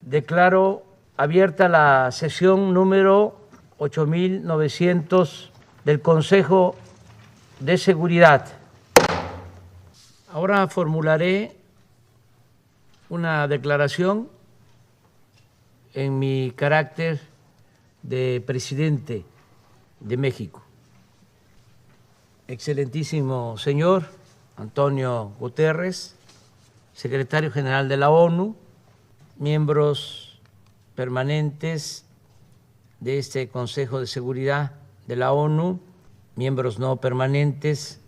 Declaro abierta la sesión número 8900 del Consejo de Seguridad. Ahora formularé una declaración en mi carácter de presidente de México. Excelentísimo señor Antonio Guterres, secretario general de la ONU, miembros permanentes de este Consejo de Seguridad de la ONU, miembros no permanentes,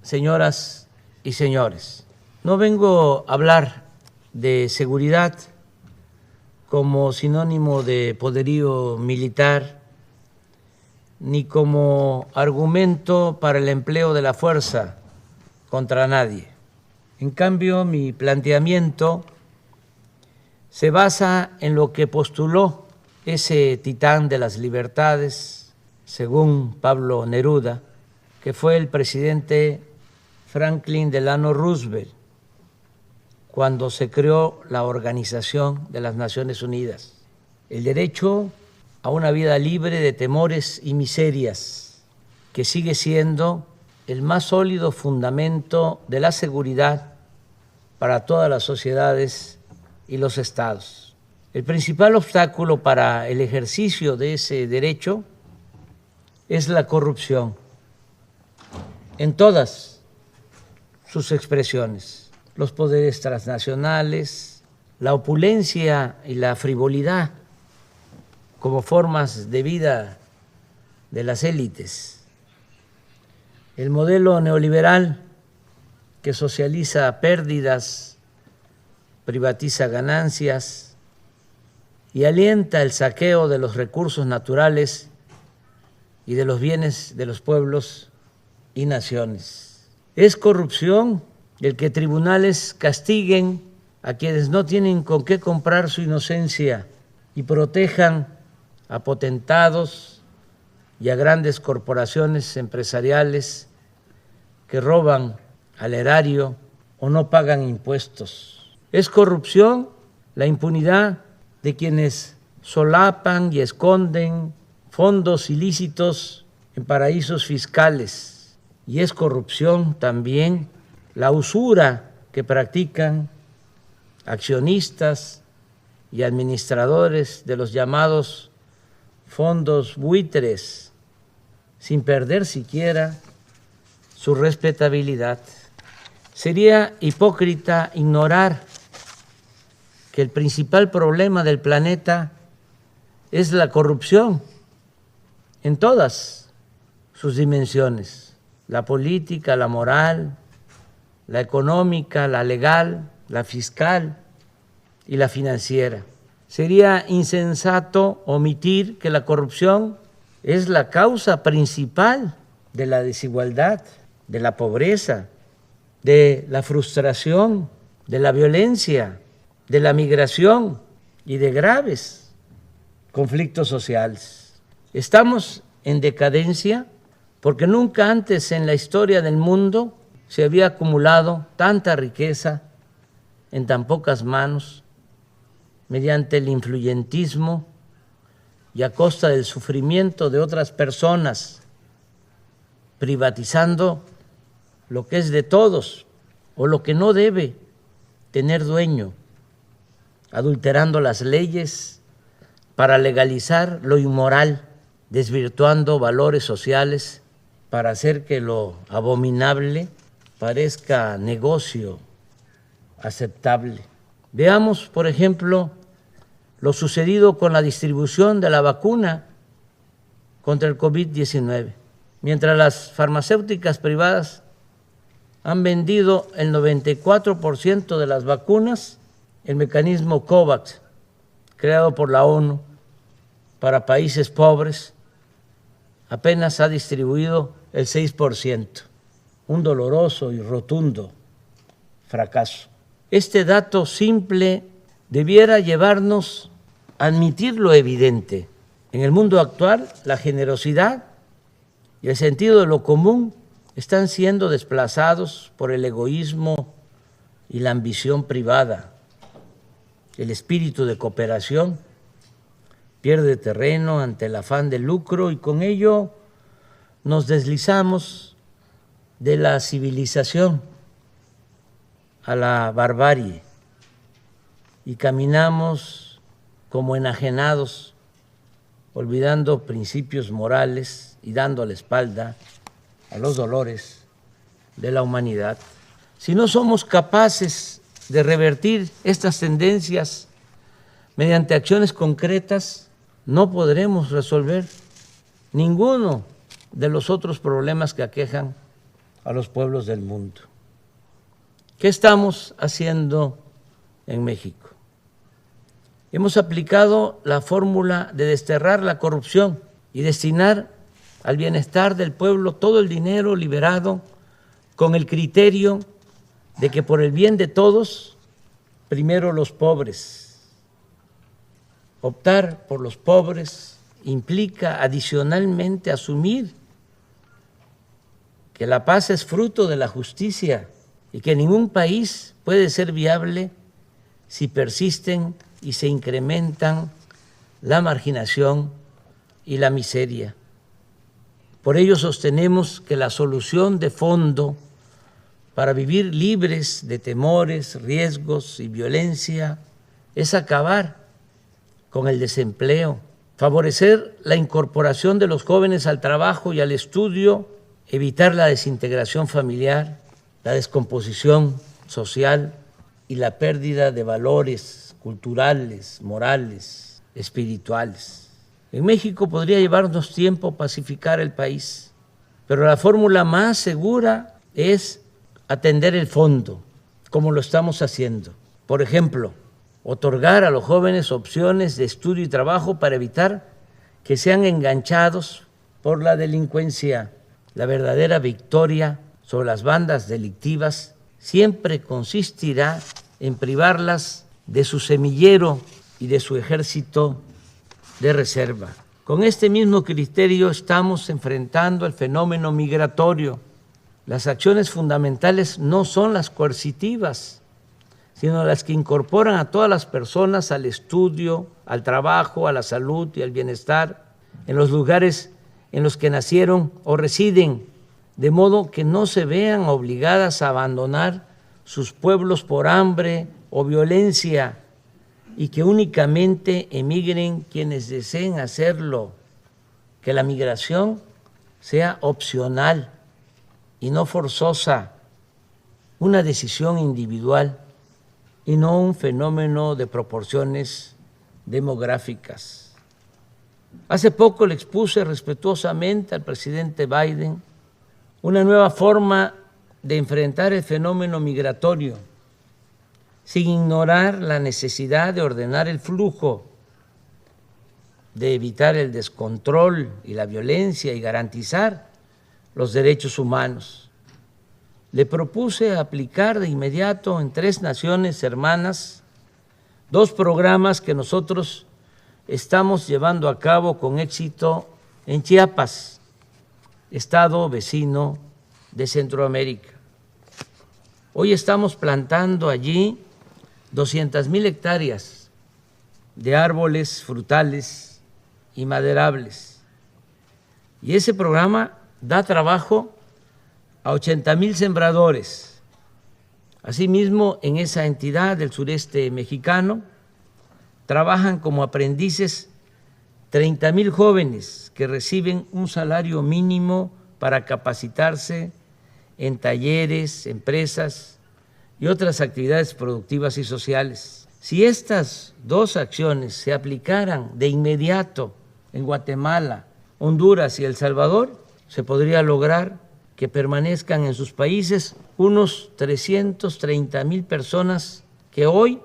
señoras y señores. No vengo a hablar de seguridad como sinónimo de poderío militar, ni como argumento para el empleo de la fuerza contra nadie. En cambio, mi planteamiento se basa en lo que postuló ese titán de las libertades, según Pablo Neruda, que fue el presidente Franklin Delano Roosevelt, cuando se creó la Organización de las Naciones Unidas. El derecho a una vida libre de temores y miserias, que sigue siendo el más sólido fundamento de la seguridad para todas las sociedades y los estados. El principal obstáculo para el ejercicio de ese derecho es la corrupción en todas sus expresiones, los poderes transnacionales, la opulencia y la frivolidad como formas de vida de las élites, el modelo neoliberal que socializa pérdidas, privatiza ganancias y alienta el saqueo de los recursos naturales y de los bienes de los pueblos y naciones. Es corrupción el que tribunales castiguen a quienes no tienen con qué comprar su inocencia y protejan a potentados y a grandes corporaciones empresariales que roban al erario o no pagan impuestos. Es corrupción la impunidad de quienes solapan y esconden fondos ilícitos en paraísos fiscales. Y es corrupción también la usura que practican accionistas y administradores de los llamados fondos buitres, sin perder siquiera su respetabilidad. Sería hipócrita ignorar que el principal problema del planeta es la corrupción en todas sus dimensiones: la política, la moral, la económica, la legal, la fiscal y la financiera. Sería insensato omitir que la corrupción es la causa principal de la desigualdad, de la pobreza, de la frustración, de la violencia, de la migración y de graves conflictos sociales. Estamos en decadencia porque nunca antes en la historia del mundo se había acumulado tanta riqueza en tan pocas manos mediante el influyentismo y a costa del sufrimiento de otras personas, privatizando lo que es de todos o lo que no debe tener dueño, adulterando las leyes para legalizar lo inmoral, desvirtuando valores sociales para hacer que lo abominable parezca negocio aceptable. Veamos, por ejemplo, lo sucedido con la distribución de la vacuna contra el COVID-19. Mientras las farmacéuticas privadas han vendido el 94% de las vacunas, el mecanismo COVAX, creado por la ONU para países pobres, apenas ha distribuido el 6%, un doloroso y rotundo fracaso. Este dato simple debiera llevarnos a admitir lo evidente. En el mundo actual, la generosidad y el sentido de lo común están siendo desplazados por el egoísmo y la ambición privada. el espíritu de cooperación pierde terreno ante el afán de lucro y con ello nos deslizamos de la civilización a la barbarie y caminamos como enajenados, olvidando principios morales y dando la espalda a los dolores de la humanidad. Si no somos capaces de revertir estas tendencias mediante acciones concretas, no podremos resolver ninguno de los otros problemas que aquejan a los pueblos del mundo. ¿Qué estamos haciendo en México? Hemos aplicado la fórmula de desterrar la corrupción y destinar al bienestar del pueblo todo el dinero liberado con el criterio de que por el bien de todos, primero los pobres. Optar por los pobres implica adicionalmente asumir que la paz es fruto de la justicia y que ningún país puede ser viable si persisten y se incrementan la marginación y la miseria. Por ello sostenemos que la solución de fondo para vivir libres de temores, riesgos y violencia es acabar con el desempleo, favorecer la incorporación de los jóvenes al trabajo y al estudio, evitar la desintegración familiar, la descomposición social y la pérdida de valores culturales, morales, espirituales. En México podría llevarnos tiempo pacificar el país, pero la fórmula más segura es atender el fondo, como lo estamos haciendo. Por ejemplo, otorgar a los jóvenes opciones de estudio y trabajo para evitar que sean enganchados por la delincuencia. La verdadera victoria sobre las bandas delictivas siempre consistirá en privarlas de su semillero y de su ejército de reserva. Con este mismo criterio estamos enfrentando el fenómeno migratorio. Las acciones fundamentales no son las coercitivas, sino las que incorporan a todas las personas al estudio, al trabajo, a la salud y al bienestar en los lugares en los que nacieron o residen, de modo que no se vean obligadas a abandonar sus pueblos por hambre o violencia y que únicamente emigren quienes deseen hacerlo, que la migración sea opcional y no forzosa, una decisión individual y no un fenómeno de proporciones demográficas. Hace poco le expuse respetuosamente al presidente Biden una nueva forma de enfrentar el fenómeno migratorio, sin ignorar la necesidad de ordenar el flujo, de evitar el descontrol y la violencia y garantizar los derechos humanos. Le propuse aplicar de inmediato en 3 naciones hermanas 2 programas que nosotros estamos llevando a cabo con éxito en Chiapas, estado vecino de Centroamérica. Hoy estamos plantando allí 200,000 hectáreas de árboles frutales y maderables. Y ese programa da trabajo a 80,000 sembradores. Asimismo, en esa entidad del sureste mexicano trabajan como aprendices 30,000 jóvenes que reciben un salario mínimo para capacitarse en talleres, empresas y otras actividades productivas y sociales. Si estas 2 acciones se aplicaran de inmediato en Guatemala, Honduras y El Salvador, se podría lograr que permanezcan en sus países unos 330,000 personas que hoy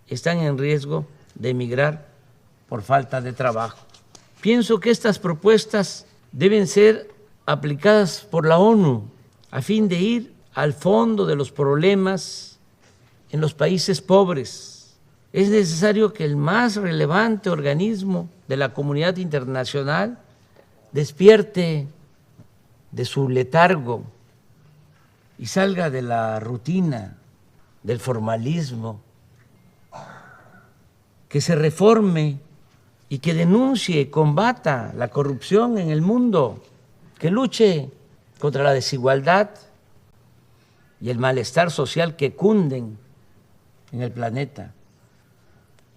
están en riesgo de emigrar por falta de trabajo. Pienso que estas propuestas deben ser aplicadas por la ONU a fin de ir al fondo de los problemas en los países pobres. Es necesario que el más relevante organismo de la comunidad internacional despierte de su letargo y salga de la rutina, del formalismo que se reforme y que denuncie y combata la corrupción en el mundo, que luche contra la desigualdad y el malestar social que cunden en el planeta,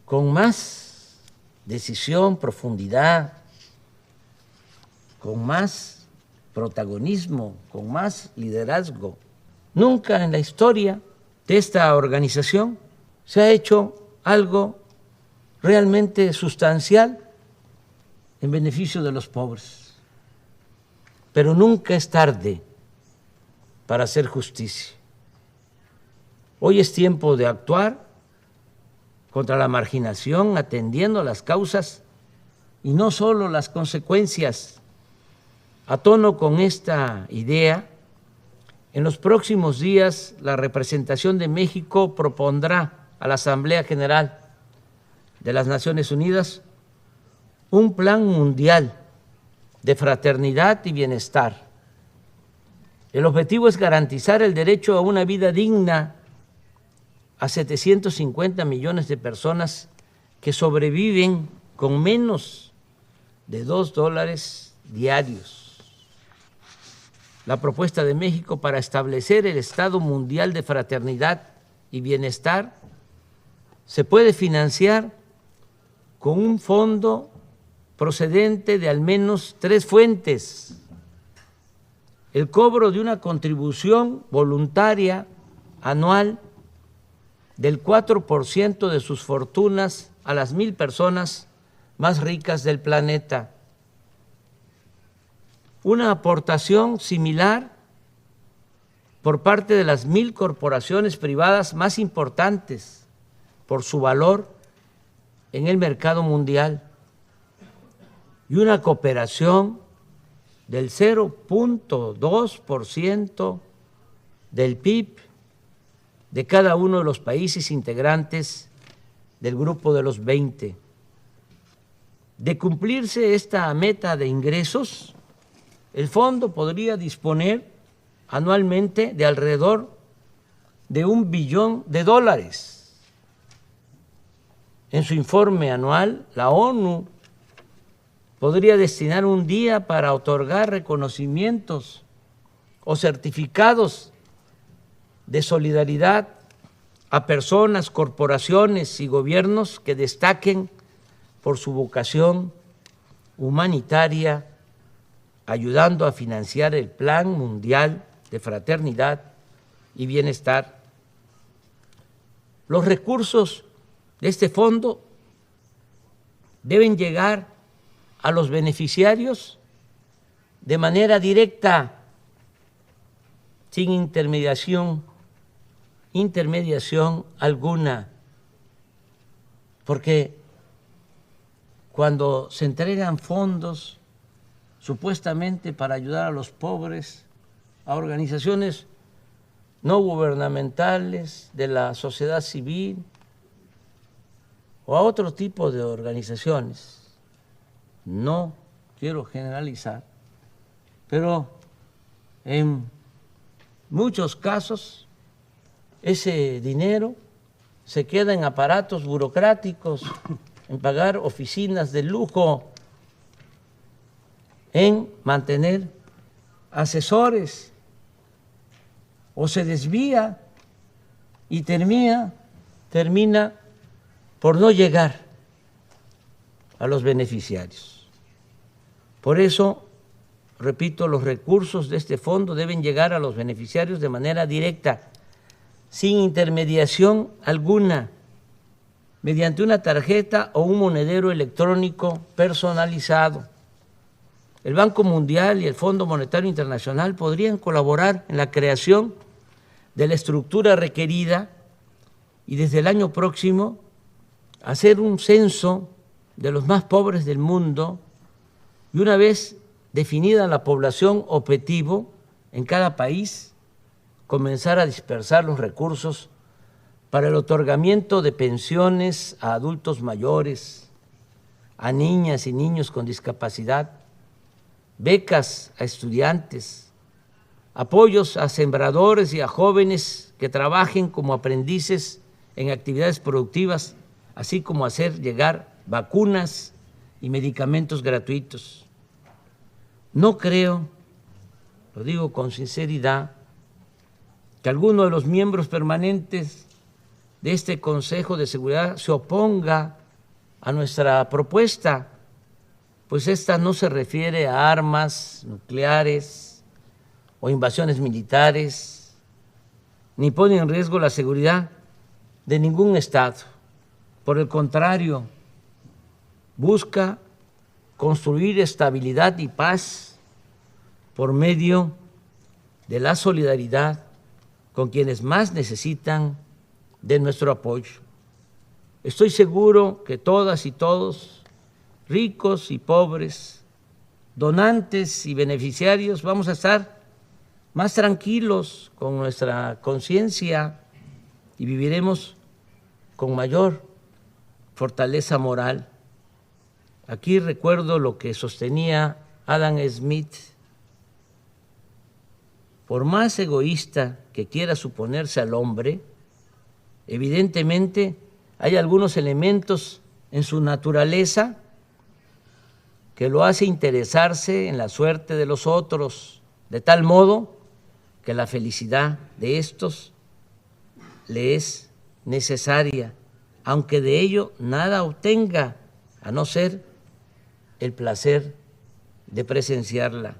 con más decisión, profundidad, con más protagonismo, con más liderazgo. Nunca en la historia de esta organización se ha hecho algo realmente sustancial en beneficio de los pobres. Pero nunca es tarde para hacer justicia. Hoy es tiempo de actuar contra la marginación, atendiendo las causas y no solo las consecuencias. A tono con esta idea, en los próximos días la representación de México propondrá a la Asamblea General de las Naciones Unidas un plan mundial de fraternidad y bienestar. El objetivo es garantizar el derecho a una vida digna a 750 millones de personas que sobreviven con menos de $2 diarios. La propuesta de México para establecer el Estado Mundial de Fraternidad y Bienestar se puede financiar con un fondo procedente de al menos 3 fuentes: el cobro de una contribución voluntaria anual del 4% de sus fortunas a las 1,000 personas más ricas del planeta, una aportación similar por parte de las 1,000 corporaciones privadas más importantes por su valor en el mercado mundial, y una cooperación del 0.2% del PIB de cada uno de los países integrantes del grupo de los 20. De cumplirse esta meta de ingresos, el fondo podría disponer anualmente de alrededor de $1 billón. En su informe anual, la ONU podría destinar un día para otorgar reconocimientos o certificados de solidaridad a personas, corporaciones y gobiernos que destaquen por su vocación humanitaria, ayudando a financiar el Plan Mundial de Fraternidad y Bienestar. Los recursos de este fondo deben llegar a los beneficiarios de manera directa, sin intermediación alguna, porque cuando se entregan fondos supuestamente para ayudar a los pobres, a organizaciones no gubernamentales, de la sociedad civil o a otro tipo de organizaciones, no quiero generalizar, pero en muchos casos ese dinero se queda en aparatos burocráticos, en pagar oficinas de lujo, en mantener asesores, o se desvía y termina por no llegar a los beneficiarios. Por eso, repito, los recursos de este fondo deben llegar a los beneficiarios de manera directa, sin intermediación alguna, mediante una tarjeta o un monedero electrónico personalizado. El Banco Mundial y el Fondo Monetario Internacional podrían colaborar en la creación de la estructura requerida y desde el año próximo hacer un censo de los más pobres del mundo, y una vez definida la población objetivo en cada país, comenzar a dispersar los recursos para el otorgamiento de pensiones a adultos mayores, a niñas y niños con discapacidad, becas a estudiantes, apoyos a sembradores y a jóvenes que trabajen como aprendices en actividades productivas así como hacer llegar vacunas y medicamentos gratuitos. No creo, lo digo con sinceridad, que alguno de los miembros permanentes de este Consejo de Seguridad se oponga a nuestra propuesta, pues esta no se refiere a armas nucleares o invasiones militares, ni pone en riesgo la seguridad de ningún Estado. Por el contrario, busca construir estabilidad y paz por medio de la solidaridad con quienes más necesitan de nuestro apoyo. Estoy seguro que todas y todos, ricos y pobres, donantes y beneficiarios, vamos a estar más tranquilos con nuestra conciencia y viviremos con mayor fortaleza moral. Aquí recuerdo lo que sostenía Adam Smith: por más egoísta que quiera suponerse al hombre, evidentemente hay algunos elementos en su naturaleza que lo hace interesarse en la suerte de los otros, de tal modo que la felicidad de estos le es necesaria, aunque de ello nada obtenga, a no ser el placer de presenciarla.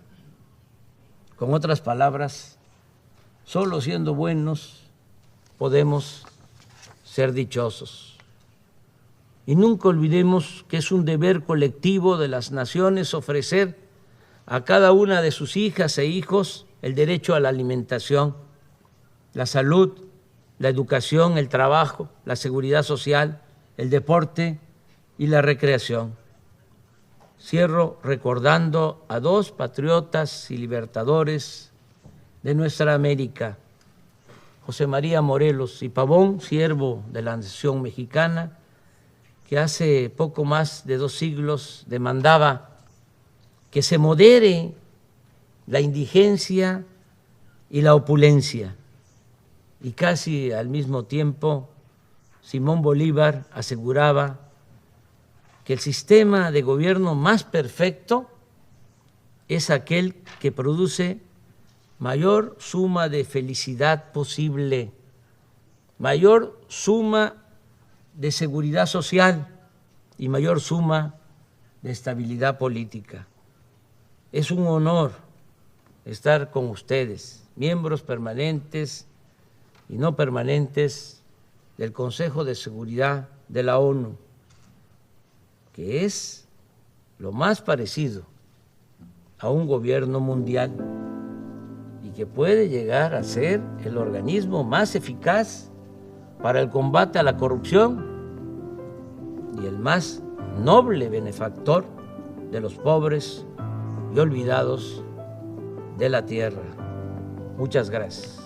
Con otras palabras, solo siendo buenos podemos ser dichosos. Y nunca olvidemos que es un deber colectivo de las naciones ofrecer a cada una de sus hijas e hijos el derecho a la alimentación, la salud, la educación, el trabajo, la seguridad social, el deporte y la recreación. Cierro recordando a dos patriotas y libertadores de nuestra América, José María Morelos y Pavón, siervo de la Nación Mexicana, que hace poco más de 2 siglos demandaba que se modere la indigencia y la opulencia. Y casi al mismo tiempo, Simón Bolívar aseguraba que el sistema de gobierno más perfecto es aquel que produce mayor suma de felicidad posible, mayor suma de seguridad social y mayor suma de estabilidad política. Es un honor estar con ustedes, miembros permanentes y no permanentes del Consejo de Seguridad de la ONU, que es lo más parecido a un gobierno mundial y que puede llegar a ser el organismo más eficaz para el combate a la corrupción y el más noble benefactor de los pobres y olvidados de la tierra. Muchas gracias.